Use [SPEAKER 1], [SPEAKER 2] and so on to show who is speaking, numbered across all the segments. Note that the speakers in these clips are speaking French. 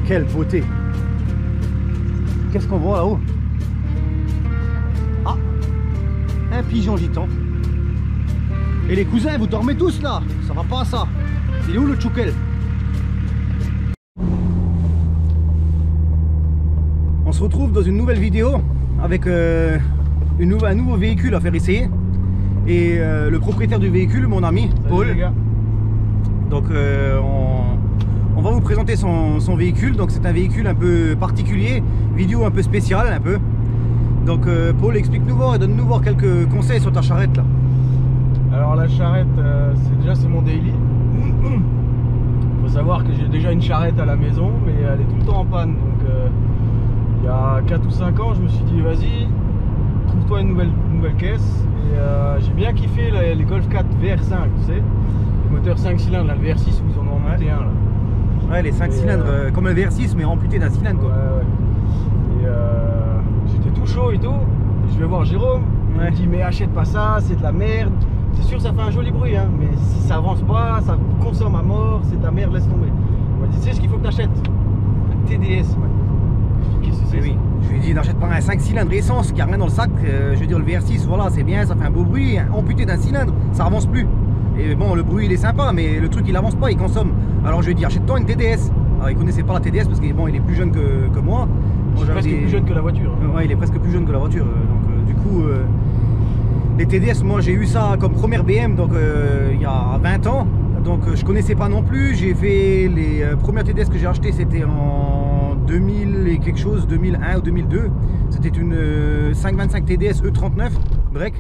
[SPEAKER 1] Quelle beauté! Qu'est-ce qu'on voit là-haut? Ah! Un pigeon gitan. Et les cousins, vous dormez tous là? Ça va pas ça? Il est où le tchoukel? On se retrouve dans une nouvelle vidéo avec un nouveau véhicule à faire essayer. Et le propriétaire du véhicule, mon ami Paul.
[SPEAKER 2] Les gars.
[SPEAKER 1] Donc on va vous présenter son véhicule. Donc c'est un véhicule un peu particulier, vidéo un peu spéciale un peu. Donc Paul, explique-nous voir et donne-nous voir quelques conseils sur ta charrette là.
[SPEAKER 2] Alors la charrette, c'est mon daily. Faut savoir que j'ai déjà une charrette à la maison, mais elle est tout le temps en panne. Donc il y a 4 ou 5 ans, je me suis dit vas-y, trouve-toi une nouvelle caisse. Et j'ai bien kiffé les Golf 4 VR5, tu sais, le moteur 5 cylindres, là, le VR6 vous en en remontez un là.
[SPEAKER 1] Ouais, les 5 cylindres, comme le VR6 mais amputé d'un cylindre quoi.
[SPEAKER 2] Ouais. Et j'étais tout chaud et tout. Et je vais voir Jérôme, il me dit mais achète pas ça, c'est de la merde. C'est sûr ça fait un joli bruit hein, mais si ça avance pas, ça consomme à mort, c'est de la merde, laisse tomber. Il m'a dit tu sais ce qu'il faut que tu achètes? Un TDS. Qu'est-ce que c'est?
[SPEAKER 1] Oui. Je lui ai dit n'achète pas un 5 cylindres essence qui a rien dans le sac. Je veux dire le VR6 voilà c'est bien, ça fait un beau bruit, amputé d'un cylindre, ça avance plus. Et bon le bruit il est sympa mais le truc il avance pas, il consomme. Alors je lui ai dit achète-toi une TDS. Alors il connaissait pas la TDS parce qu'il bon, il est plus jeune que moi.
[SPEAKER 2] Il est presque plus jeune que la voiture. Hein.
[SPEAKER 1] Ouais il est presque plus jeune que la voiture. Donc du coup les TDS moi j'ai eu ça comme première BM donc il y a 20 ans. Donc je connaissais pas non plus. J'ai fait les premières TDS que j'ai achetées c'était en 2000 et quelque chose, 2001 ou 2002. C'était une 525 TDS E39 break.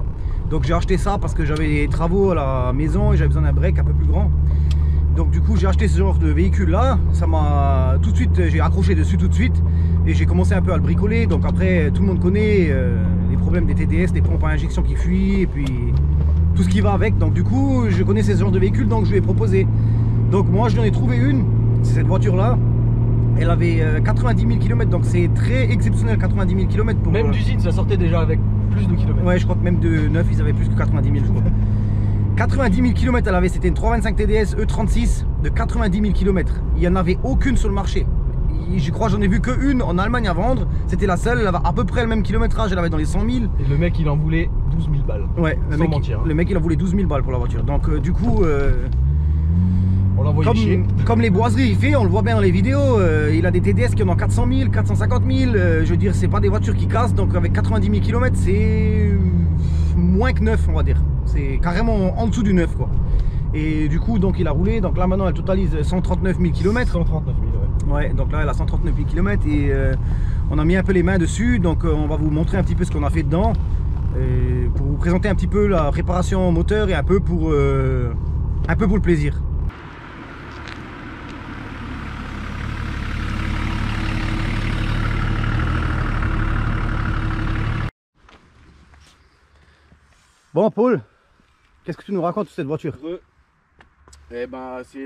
[SPEAKER 1] Donc j'ai acheté ça parce que j'avais des travaux à la maison et j'avais besoin d'un break un peu plus grand. Donc du coup j'ai acheté ce genre de véhicule là, ça m'a tout de suite, j'ai accroché dessus tout de suite et j'ai commencé un peu à le bricoler. Donc après tout le monde connaît les problèmes des TDS, des pompes à injection qui fuient et puis tout ce qui va avec. Donc du coup je connaissais ce genre de véhicule donc je lui ai proposé. Donc moi je lui en ai trouvé une, c'est cette voiture là. Elle avait 90 000 km donc c'est très exceptionnel 90 000 km pour...
[SPEAKER 2] Même d'usine ça sortait déjà avec plus de kilomètres.
[SPEAKER 1] Ouais je crois que même de neuf ils avaient plus que 90 000 je crois. 90 000 km elle avait, c'était une 325 TDS E36 de 90 000 km. Il n'y en avait aucune sur le marché. Je crois j'en ai vu qu'une en Allemagne à vendre. C'était la seule, elle avait à peu près le même kilométrage, elle avait dans les 100 000. Et
[SPEAKER 2] le mec il en voulait 12 000 balles.
[SPEAKER 1] Ouais, le mec il en voulait 12 000 balles pour la voiture. Donc du coup,
[SPEAKER 2] on l'envoie chier.
[SPEAKER 1] Comme les boiseries il fait, on le voit bien dans les vidéos. Il a des TDS qui en ont 400 000, 450 000. Je veux dire, c'est pas des voitures qui cassent. Donc avec 90 000 km, c'est moins que neuf on va dire. C'est carrément en dessous du neuf quoi. Et du coup donc il a roulé, donc là maintenant elle totalise 139 000 km.
[SPEAKER 2] 139 000
[SPEAKER 1] ouais. Donc là elle a 139 000 km et on a mis un peu les mains dessus. Donc on va vous montrer un petit peu ce qu'on a fait dedans pour vous présenter un petit peu la préparation moteur et un peu pour le plaisir. Bon Paul, qu'est-ce que tu nous racontes de cette voiture?
[SPEAKER 2] Eh ben c'est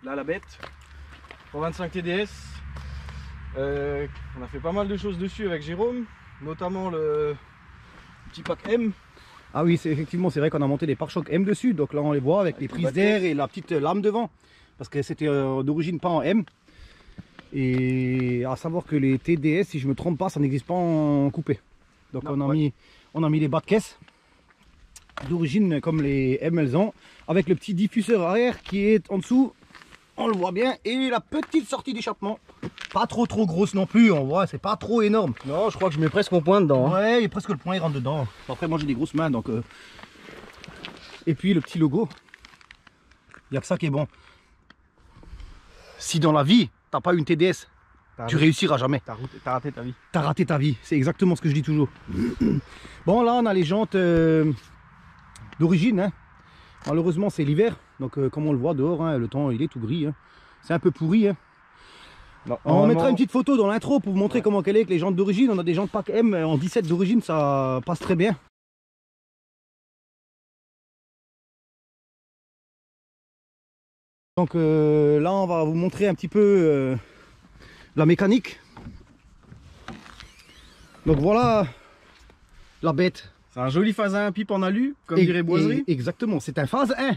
[SPEAKER 2] là la bête, 125 TDS. On a fait pas mal de choses dessus avec Jérôme, notamment le petit pack M.
[SPEAKER 1] Ah oui c'est effectivement c'est vrai qu'on a monté des pare-chocs M dessus, donc là on les voit avec les prises d'air et la petite lame devant. Parce que c'était d'origine pas en M. Et à savoir que les TDS si je me trompe pas ça n'existe pas en coupé. Donc non, on a mis les bas de caisse d'origine comme les M11 avec le petit diffuseur arrière qui est en dessous, on le voit bien, et la petite sortie d'échappement pas trop grosse non plus, on voit c'est pas trop énorme.
[SPEAKER 2] Non je crois que je mets presque mon poing dedans.
[SPEAKER 1] Ouais et presque le poing il rentre dedans. Après moi j'ai des grosses mains donc et puis le petit logo, il n'y a que ça qui est bon. si dans la vie, t'as pas une TDS, tu réussiras jamais.
[SPEAKER 2] T'as raté ta vie.
[SPEAKER 1] T'as raté ta vie, c'est exactement ce que je dis toujours. Bon, là, on a les jantes d'origine. Hein. Malheureusement, c'est l'hiver. Donc, comme on le voit dehors, hein, le temps, il est tout gris. Hein. C'est un peu pourri. Hein.
[SPEAKER 2] Non,
[SPEAKER 1] on mettra une petite photo dans l'intro pour vous montrer comment qu'elle est avec les jantes d'origine. On a des jantes pack M en 17 d'origine, ça passe très bien. Donc là, on va vous montrer un petit peu la mécanique. Donc voilà la bête.
[SPEAKER 2] C'est un joli phase 1 pipe en alu, comme dirait Boiserie.
[SPEAKER 1] Exactement, c'est un phase 1.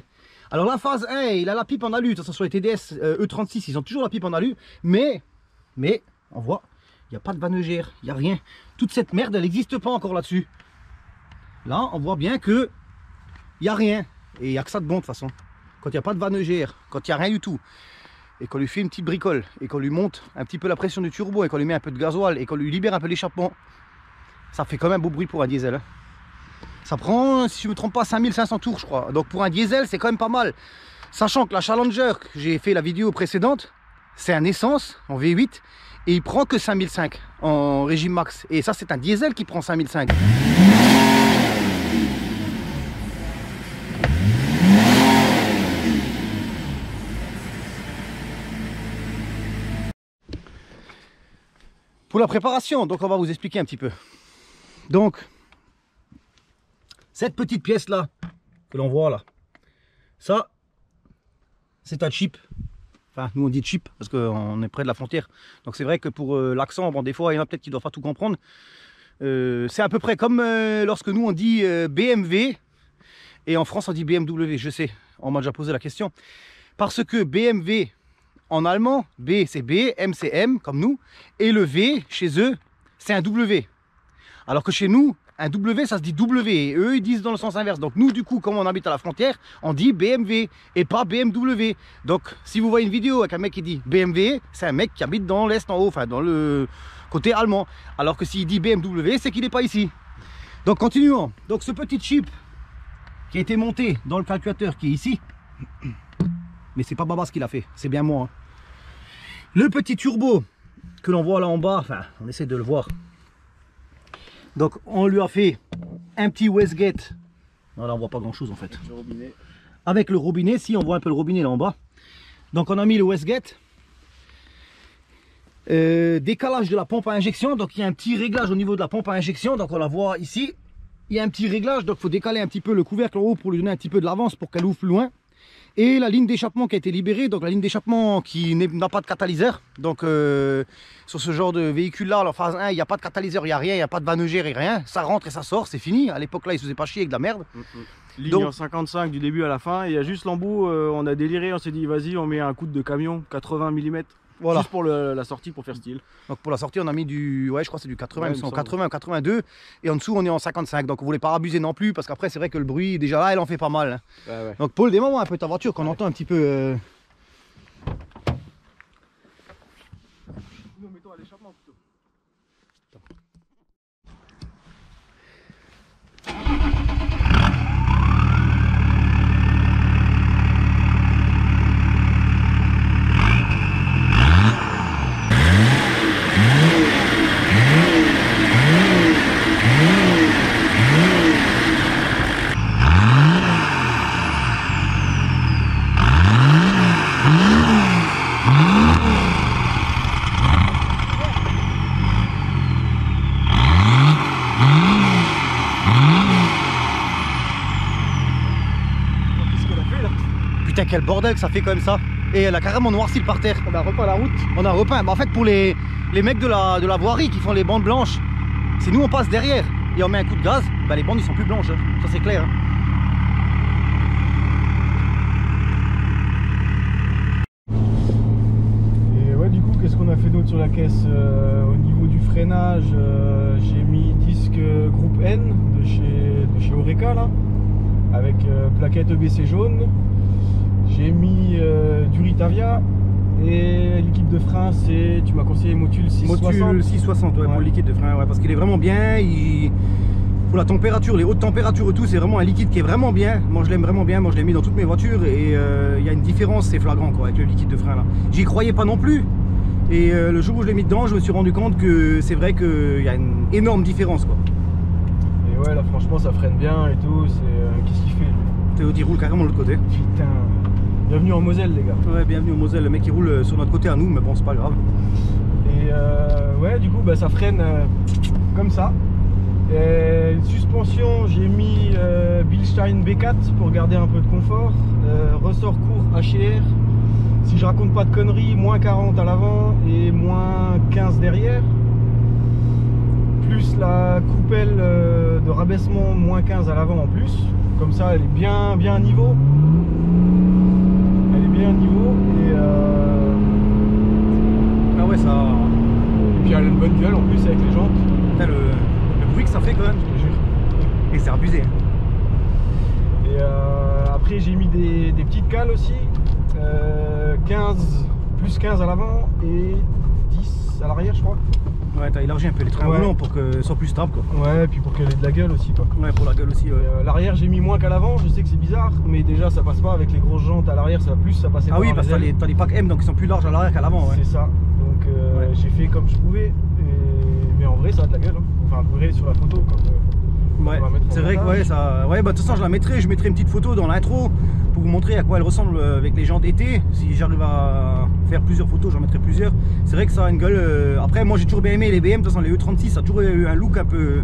[SPEAKER 1] Alors la phase 1, il a la pipe en alu. De toute façon, sur les TDS E36, ils ont toujours la pipe en alu. Mais on voit, il n'y a pas de vanegère, il n'y a rien. Toute cette merde, elle n'existe pas encore là-dessus. Là, on voit bien que il n'y a rien. Et il n'y a que ça de bon de toute façon. Quand il n'y a pas de vanegère, quand il n'y a rien du tout, et qu'on lui fait une petite bricole, et qu'on lui monte un petit peu la pression du turbo, et qu'on lui met un peu de gasoil, et qu'on lui libère un peu l'échappement, ça fait quand même un beau bruit pour un diesel. Hein. Ça prend, si je ne me trompe pas, 5500 tours, je crois. Donc pour un diesel, c'est quand même pas mal. Sachant que la Challenger, que j'ai fait la vidéo précédente, c'est un essence en V8, et il prend que 5005 en régime max. Et ça, c'est un diesel qui prend 5005. Pour la préparation, donc on va vous expliquer un petit peu. Donc, cette petite pièce là, que l'on voit là, ça, c'est un chip. Enfin, nous on dit chip parce qu'on est près de la frontière. Donc c'est vrai que pour l'accent, bon, des fois il y en a peut-être qui ne doivent pas tout comprendre. C'est à peu près comme lorsque nous on dit BMW et en France on dit BMW, je sais, on m'a déjà posé la question. Parce que BMW, en allemand, B c'est B, M c'est M, comme nous, et le V, chez eux, c'est un W. Alors que chez nous, un W, ça se dit W, et eux, ils disent dans le sens inverse. Donc nous, du coup, comme on habite à la frontière, on dit BMW, et pas BMW. Donc, si vous voyez une vidéo avec un mec qui dit BMW, c'est un mec qui habite dans l'Est en haut, enfin, dans le côté allemand. Alors que s'il dit BMW, c'est qu'il n'est pas ici. Donc, continuons. Donc, ce petit chip qui a été monté dans le calculateur qui est ici, mais c'est pas Babas qui l'a fait, c'est bien moi. Hein. Le petit turbo que l'on voit là en bas, enfin on essaie de le voir. Donc on lui a fait un petit wastegate. Non, là on voit pas grand chose en fait. Avec le robinet, si on voit un peu le robinet là en bas. Donc on a mis le wastegate. Décalage de la pompe à injection. Donc il y a un petit réglage au niveau de la pompe à injection. Donc on la voit ici. Il y a un petit réglage, donc il faut décaler un petit peu le couvercle en haut pour lui donner un petit peu de l'avance pour qu'elle ouvre plus loin. Et la ligne d'échappement qui a été libérée, donc la ligne d'échappement qui n'a pas de catalyseur. Donc sur ce genre de véhicule là, en phase 1, il n'y a pas de catalyseur, il n'y a rien, il n'y a pas de vanegère et rien. Ça rentre et ça sort, c'est fini. À l'époque là, ils se faisaient pas chier avec de la merde.
[SPEAKER 2] Ligne donc, en 55 du début à la fin. Il y a juste l'embout, on a déliré, on s'est dit vas-y, on met un coude de camion, 80 mm. Voilà. Juste pour la sortie, pour faire style. Donc
[SPEAKER 1] pour la sortie, on a mis du, ouais, je crois que c'est du 80, ouais, 80 ou 82. Et en dessous, on est en 55. Donc on voulait pas abuser non plus, parce qu'après, c'est vrai que le bruit, déjà là, elle en fait pas mal. Hein. Ouais. Donc Paul, démarre un peu ta voiture, qu'on entend un petit peu. Nous, mettons à l'échappement plutôt. Putain, quel bordel que ça fait quand même ça. Et elle a carrément noirci le parterre.
[SPEAKER 2] On a repeint la route.
[SPEAKER 1] On a repeint. Bah, en fait, pour les mecs de la voirie qui font les bandes blanches, c'est nous on passe derrière et on met un coup de gaz, bah, les bandes ils sont plus blanches. Hein. Ça c'est clair. Hein.
[SPEAKER 2] Et ouais, du coup, qu'est-ce qu'on a fait d'autre sur la caisse au niveau du freinage, j'ai mis disque groupe N de chez Oreca là, avec plaquette EBC jaune. J'ai mis du Ritavia et liquide de frein, c'est, tu m'as conseillé Motul 660.
[SPEAKER 1] Motul 660, ouais, pour le liquide de frein, ouais, parce qu'il est vraiment bien, il pour la température, les hautes températures et tout, c'est vraiment un liquide qui est vraiment bien. Moi je l'aime vraiment bien, moi je l'ai mis dans toutes mes voitures et il y a une différence, c'est flagrant quoi, avec le liquide de frein là. J'y croyais pas non plus et le jour où je l'ai mis dedans, je me suis rendu compte que c'est vrai qu'il y a une énorme différence quoi.
[SPEAKER 2] Et ouais là franchement ça freine bien et tout, c'est... qu'est-ce qu'il fait lui?
[SPEAKER 1] Théo il roule carrément de l'autre côté.
[SPEAKER 2] Putain, bienvenue en Moselle les gars.
[SPEAKER 1] Ouais, bienvenue au Moselle, le mec il roule sur notre côté à nous, mais bon c'est pas grave.
[SPEAKER 2] Et ouais du coup bah, ça freine comme ça. Et suspension, j'ai mis Bilstein B4 pour garder un peu de confort. Ressort court HR. Si je raconte pas de conneries, moins 40 à l'avant et moins 15 derrière. Plus la coupelle de rabaissement, moins 15 à l'avant en plus. Comme ça, elle est bien à niveau. Elle est bien à niveau. Et
[SPEAKER 1] ah ouais, ça.
[SPEAKER 2] Et puis elle a une bonne gueule en plus avec les jantes.
[SPEAKER 1] Putain, le bruit que ça fait quand même,
[SPEAKER 2] Je te jure.
[SPEAKER 1] et c'est abusé.
[SPEAKER 2] Et après j'ai mis des petites cales aussi, 15, plus 15 à l'avant et 10 à l'arrière je crois.
[SPEAKER 1] Ouais, t'as élargi un peu les trains roulants pour que ce soit plus stable quoi.
[SPEAKER 2] Ouais, et puis pour qu'elle ait de la gueule aussi quoi.
[SPEAKER 1] Ouais, pour la gueule aussi. Ouais.
[SPEAKER 2] L'arrière j'ai mis moins qu'à l'avant, je sais que c'est bizarre, mais déjà ça passe pas avec les grosses jantes à l'arrière, ça va plus, ça passait pas.
[SPEAKER 1] Ah oui, parce que t'as les packs M donc ils sont plus larges à l'arrière qu'à l'avant. Ouais.
[SPEAKER 2] C'est ça, donc
[SPEAKER 1] ouais.
[SPEAKER 2] j'ai fait comme je pouvais, mais en vrai ça a de la gueule, hein. Enfin vous verrez sur la photo quand
[SPEAKER 1] ouais, c'est vrai que ouais, ça... ouais, bah de toute façon je la mettrai, je mettrai une petite photo dans l'intro pour vous montrer à quoi elle ressemble avec les jantes été. Si j'arrive à faire plusieurs photos, j'en mettrai plusieurs. C'est vrai que ça a une gueule. Après moi j'ai toujours bien aimé les BM, de toute façon les E36 ça a toujours eu un look un peu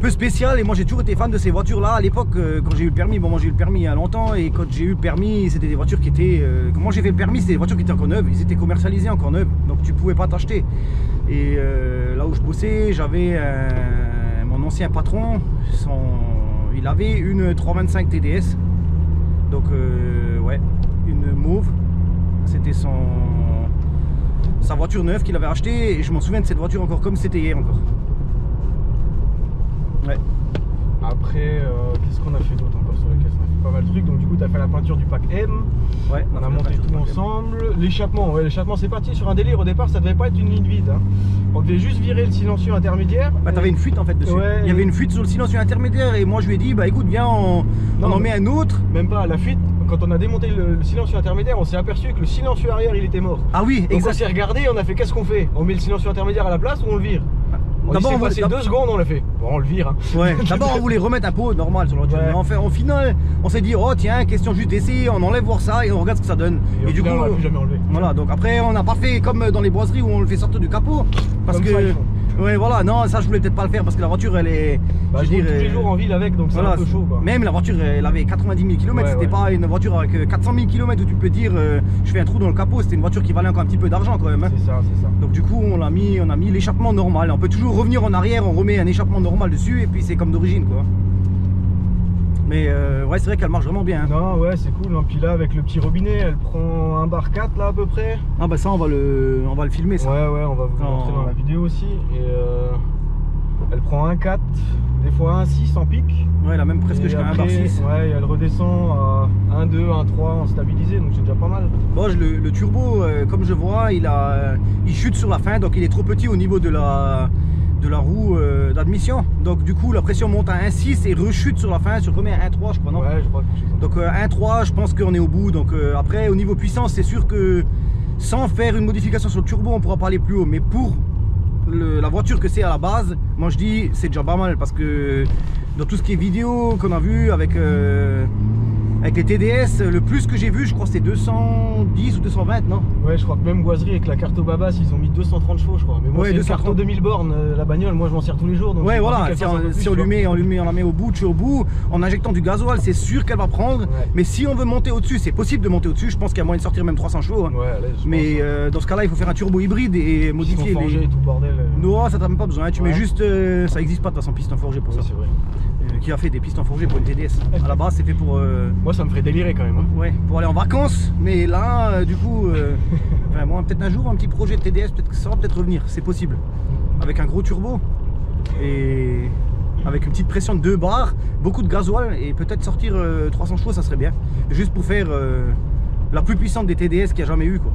[SPEAKER 1] spécial et moi j'ai toujours été fan de ces voitures là à l'époque quand j'ai eu le permis. Bon moi j'ai eu le permis il y a longtemps et quand j'ai eu le permis c'était des voitures qui étaient quand moi j'ai fait le permis c'était des voitures qui étaient encore neuves, ils étaient commercialisés encore neuves donc tu pouvais pas t'acheter. Et là où je bossais j'avais mon ancien patron, il avait une 325 TDS donc ouais, une mauve, c'était sa voiture neuve qu'il avait achetée et je m'en souviens de cette voiture encore comme c'était hier encore. Ouais.
[SPEAKER 2] Après, qu'est-ce qu'on a fait d'autre encore sur la caisse? On a fait pas mal de trucs, donc du coup tu as fait la peinture du pack M.
[SPEAKER 1] Ouais,
[SPEAKER 2] on a monté tout ensemble. L'échappement, ouais, l'échappement c'est parti sur un délire. Au départ ça devait pas être une ligne vide, hein. On devait juste virer le silencieux intermédiaire.
[SPEAKER 1] Bah t'avais une fuite en fait dessus. Ouais, il y avait une fuite sur le silencieux intermédiaire et moi je lui ai dit bah écoute viens on en met un autre.
[SPEAKER 2] Même pas, la fuite, quand on a démonté le silencieux intermédiaire on s'est aperçu que le silencieux arrière il était mort.
[SPEAKER 1] Ah oui,
[SPEAKER 2] donc on s'est regardé, on a fait qu'est-ce qu'on fait? On met le silencieux intermédiaire à la place ou on le vire? D'abord on passé 2 secondes, on l'a fait. Bon, on le vire. Hein.
[SPEAKER 1] Ouais. D'abord on voulait remettre un pot normal sur l'autre. Ouais. Mais enfin, au final, on s'est dit oh tiens, question juste d'essayer, on enlève voir ça et on regarde ce que ça donne.
[SPEAKER 2] Et du coup, on l'a plus jamais enlevé.
[SPEAKER 1] Voilà, donc après on n'a pas fait comme dans les boiseries où on le fait sortir du capot. Parce comme que. Ouais voilà, non ça je voulais peut-être pas le faire parce que la voiture elle est...
[SPEAKER 2] Bah, je roule tous les jours en ville avec donc c'est voilà, un peu chaud quoi.
[SPEAKER 1] Même la voiture elle avait 90 000 km, c'était pas une voiture avec 400 000 km où tu peux dire je fais un trou dans le capot, c'était une voiture qui valait encore un petit peu d'argent quand même. Hein.
[SPEAKER 2] C'est ça.
[SPEAKER 1] Donc du coup on a mis l'échappement normal, on peut toujours revenir en arrière, on remet un échappement normal dessus et puis c'est comme d'origine quoi. Mais ouais c'est vrai qu'elle marche vraiment bien. Hein.
[SPEAKER 2] Non ouais c'est cool, hein. Puis là avec le petit robinet elle prend 1 bar 4 là à peu près.
[SPEAKER 1] Ah bah ça on va le filmer ça.
[SPEAKER 2] Ouais on va vous montrer dans la vidéo aussi. Et elle prend 1,4, des fois 1,6 en pic.
[SPEAKER 1] Ouais, elle a même presque jusqu'à 1 bar 6.
[SPEAKER 2] Ouais, elle redescend à 1,2, 1,3 en stabilisé, donc c'est déjà pas mal.
[SPEAKER 1] Bon, le turbo, comme je vois, il chute sur la fin, donc il est trop petit au niveau de la roue d'admission. Donc du coup, la pression monte à 1,6 et rechute sur la fin, sur combien? 1,3 je crois, non?
[SPEAKER 2] Ouais, je crois que c'est ça.
[SPEAKER 1] Donc 1,3, je pense qu'on est au bout. Donc après, au niveau puissance, c'est sûr que sans faire une modification sur le turbo, on pourra pas aller plus haut. Mais pour la voiture que c'est à la base, moi je dis c'est déjà pas mal parce que dans tout ce qui est vidéo qu'on a vu avec les TDS, le plus que j'ai vu je crois c'était 210 ou 220 non?
[SPEAKER 2] Ouais je crois que même Boiserie avec la Carto Babas ils ont mis 230 chevaux je crois. Mais moi ouais, c'est une Carto 2000 bornes la bagnole, moi je m'en sers tous les jours. Donc
[SPEAKER 1] ouais voilà, si on la met au bout, au bout, en injectant du gasoil c'est sûr qu'elle va prendre. Ouais. Mais si on veut monter au-dessus, c'est possible de monter au-dessus, je pense qu'il y a moyen de sortir même 300 chevaux. Hein.
[SPEAKER 2] Ouais, allez,
[SPEAKER 1] mais dans ce cas là il faut faire un turbo hybride et modifier
[SPEAKER 2] les... tout le bordel.
[SPEAKER 1] Non ça t'as même pas besoin, tu mets juste, ça existe pas de toute façon piston forgé pour ça.
[SPEAKER 2] C'est vrai.
[SPEAKER 1] Qui a fait des pistons forgés pour une TDS. À la base c'est fait pour...
[SPEAKER 2] Moi ça me ferait délirer quand même. Hein.
[SPEAKER 1] Ouais, pour aller en vacances, mais là du coup, enfin, moi peut-être un jour un petit projet de TDS, peut-être que ça va peut-être revenir, c'est possible. Avec un gros turbo et avec une petite pression de 2 bars, beaucoup de gasoil et peut-être sortir 300 chevaux ça serait bien. Juste pour faire la plus puissante des TDS qu'il y a jamais eu quoi.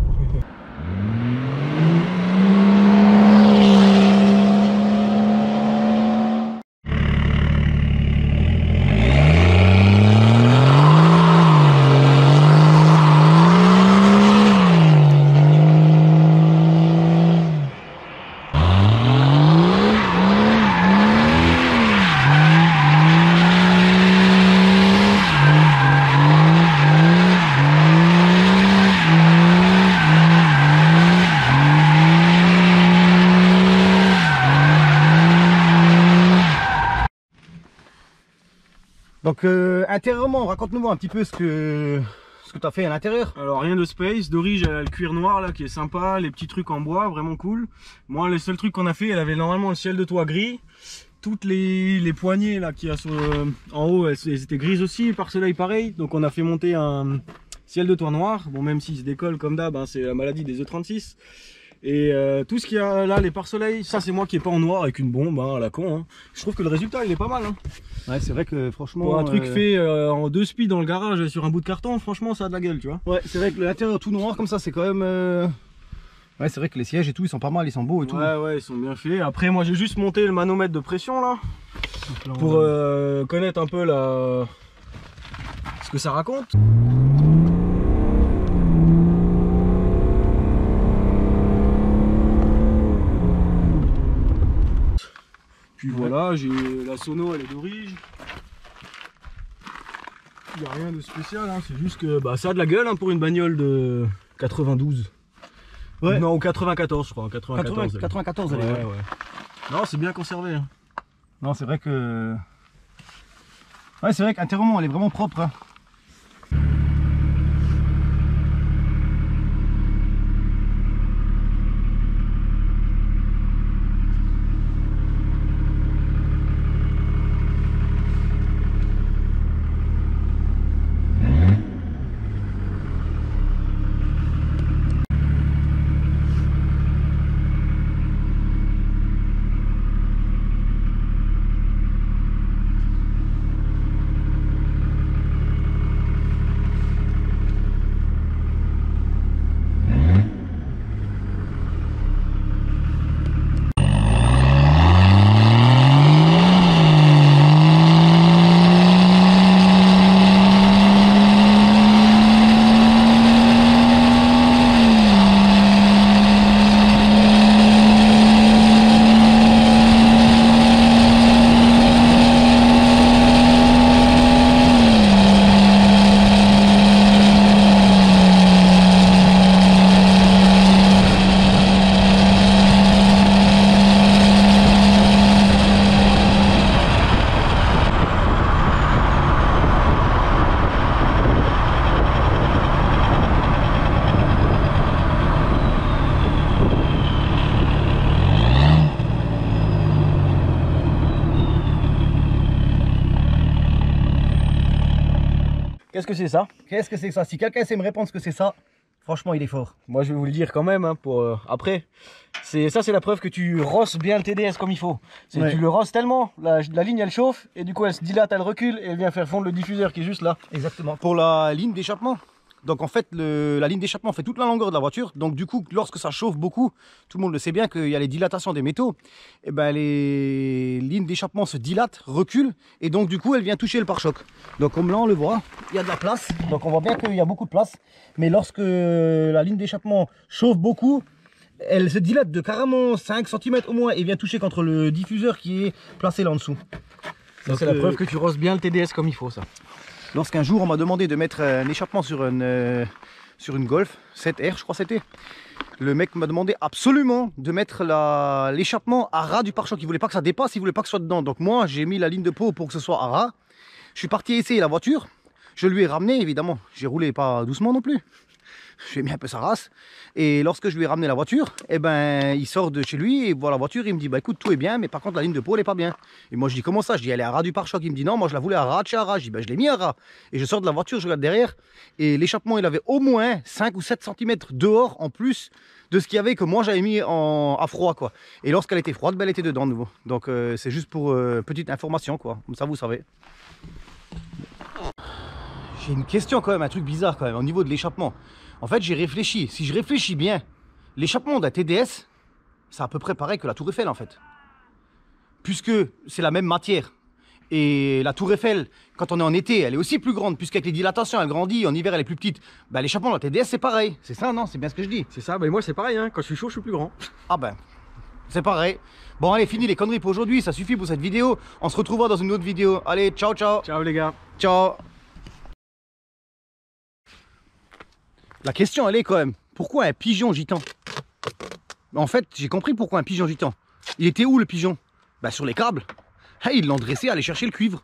[SPEAKER 1] Donc intérieurement, raconte-nous un petit peu ce que tu as fait à l'intérieur.
[SPEAKER 2] Alors rien de space, Dorige elle a le cuir noir là qui est sympa, les petits trucs en bois, vraiment cool. Moi les seuls trucs qu'on a fait, elle avait normalement le ciel de toit gris. Toutes les poignées là qu'il y a en haut, elles étaient grises aussi, par soleil pareil. Donc on a fait monter un ciel de toit noir. Bon, même s'il se décolle comme d'hab, hein, c'est la maladie des E36. Et tout ce qu'il y a là, les pare-soleil, ça c'est moi qui est pas en noir avec une bombe hein, à la con. Hein. Je trouve que le résultat il est pas mal. Hein.
[SPEAKER 1] Ouais, c'est vrai que franchement.
[SPEAKER 2] Pour un truc fait en 2 speed dans le garage sur un bout de carton, franchement ça a de la gueule, tu vois.
[SPEAKER 1] Ouais, c'est vrai que l'intérieur tout noir comme ça, c'est quand même. Ouais, c'est vrai que les sièges et tout, ils sont pas mal, ils sont beaux et tout.
[SPEAKER 2] Ouais, ils sont bien faits. Après, moi j'ai juste monté le manomètre de pression là. Pour connaître un peu ce que ça raconte. Puis voilà, j'ai la sono, elle est d'origine. Il n'y a rien de spécial, hein. C'est juste que ça a de la gueule hein, pour une bagnole de 92.
[SPEAKER 1] Ouais.
[SPEAKER 2] Non, ou 94 je crois.
[SPEAKER 1] 94 elle est.
[SPEAKER 2] Ouais. Non, c'est bien conservé. Hein.
[SPEAKER 1] Non, c'est vrai que. Ouais, c'est vrai qu'intérieurement elle est vraiment propre. Hein.
[SPEAKER 2] Qu'est-ce que c'est ça?
[SPEAKER 1] Qu'est-ce que c'est que ça? Si quelqu'un sait me répondre ce que c'est ça, franchement il est fort.
[SPEAKER 2] Moi je vais vous le dire quand même hein, pour après. Ça c'est la preuve que tu rosses bien le TDS comme il faut. Ouais. Tu le rosses tellement, la ligne elle chauffe et du coup elle se dilate, elle recule et elle vient faire fondre le diffuseur qui est juste là.
[SPEAKER 1] Exactement. Pour la ligne d'échappement. Donc en fait la ligne d'échappement fait toute la longueur de la voiture. Donc du coup lorsque ça chauffe beaucoup, tout le monde le sait bien qu'il y a les dilatations des métaux. Et ben les lignes d'échappement se dilatent, reculent et donc du coup elle vient toucher le pare-choc. Donc comme là on le voit, il y a de la place. Donc on voit bien qu'il y a beaucoup de place. Mais lorsque la ligne d'échappement chauffe beaucoup, elle se dilate de carrément 5 cm au moins et vient toucher contre le diffuseur qui est placé là en dessous.
[SPEAKER 2] Ça c'est la preuve que tu rosses bien le TDS comme il faut ça.
[SPEAKER 1] Lorsqu'un jour on m'a demandé de mettre un échappement sur une Golf 7R, je crois c'était, le mec m'a demandé absolument de mettre l'échappement à ras du pare-choc. Il voulait pas que ça dépasse, il voulait pas que ce soit dedans. Donc moi j'ai mis la ligne de peau pour que ce soit à ras. Je suis parti essayer la voiture, je lui ai ramené évidemment, j'ai roulé pas doucement non plus. J'ai mis un peu sa race et lorsque je lui ai ramené la voiture, eh ben, il sort de chez lui et voit la voiture, il me dit bah écoute tout est bien mais par contre la ligne de peau elle est pas bien. Et moi je dis comment ça? Je dis elle est à ras du pare-choc. Il me dit non moi je la voulais à ras de chez ras. Je dis bah je l'ai mis à ras. Et je sors de la voiture, je regarde derrière et l'échappement il avait au moins 5 ou 7 cm dehors en plus de ce qu'il y avait que moi j'avais mis à froid quoi. Et lorsqu'elle était froide, ben, elle était dedans de nouveau. Donc c'est juste pour petite information quoi, comme ça vous savez. J'ai une question quand même, un truc bizarre quand même au niveau de l'échappement. En fait, j'ai réfléchi. Si je réfléchis bien, l'échappement d'un TDS, c'est à peu près pareil que la Tour Eiffel en fait. Puisque c'est la même matière. Et la Tour Eiffel, quand on est en été, elle est aussi plus grande. Puisqu'avec les dilatations, elle grandit. En hiver, elle est plus petite. Bah, l'échappement de la TDS, c'est pareil. C'est ça, non? C'est bien ce que je dis.
[SPEAKER 2] C'est ça, bah moi c'est pareil. Hein. Quand je suis chaud, je suis plus grand.
[SPEAKER 1] Ah ben, c'est pareil. Bon, allez, fini les conneries pour aujourd'hui. Ça suffit pour cette vidéo. On se retrouvera dans une autre vidéo. Allez, ciao, ciao.
[SPEAKER 2] Ciao les gars.
[SPEAKER 1] Ciao. La question elle est quand même, pourquoi un pigeon gitan? En fait, j'ai compris pourquoi un pigeon gitan. Il était où le pigeon? Bah sur les câbles. Hey, ils l'ont dressé à aller chercher le cuivre.